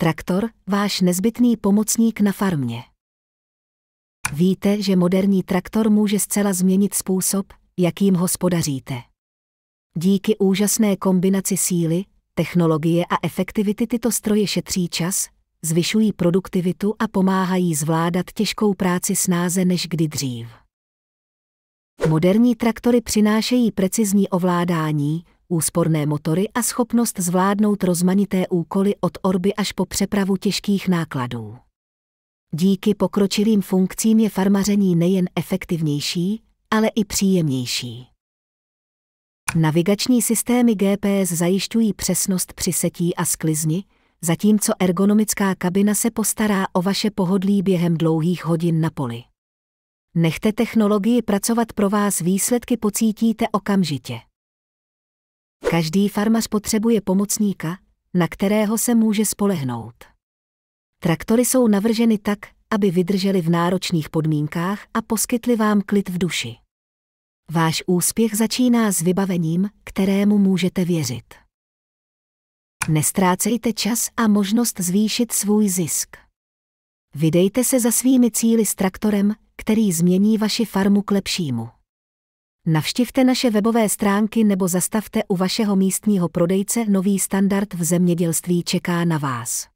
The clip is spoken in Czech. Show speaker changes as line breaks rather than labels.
Traktor, váš nezbytný pomocník na farmě. Víte, že moderní traktor může zcela změnit způsob, jakým hospodaříte. Díky úžasné kombinaci síly, technologie a efektivity tyto stroje šetří čas, zvyšují produktivitu a pomáhají zvládat těžkou práci snáze než kdy dřív. Moderní traktory přinášejí precizní ovládání, úsporné motory a schopnost zvládnout rozmanité úkoly od orby až po přepravu těžkých nákladů. Díky pokročilým funkcím je farmaření nejen efektivnější, ale i příjemnější. Navigační systémy GPS zajišťují přesnost při setí a sklizni, zatímco ergonomická kabina se postará o vaše pohodlí během dlouhých hodin na poli. Nechte technologii pracovat pro vás, výsledky pocítíte okamžitě. Každý farmář potřebuje pomocníka, na kterého se může spolehnout. Traktory jsou navrženy tak, aby vydržely v náročných podmínkách a poskytly vám klid v duši. Váš úspěch začíná s vybavením, kterému můžete věřit. Nestrácejte čas a možnost zvýšit svůj zisk. Vydejte se za svými cíli s traktorem, který změní vaši farmu k lepšímu. Navštivte naše webové stránky nebo zastavte u vašeho místního prodejce, nový standard v zemědělství čeká na vás.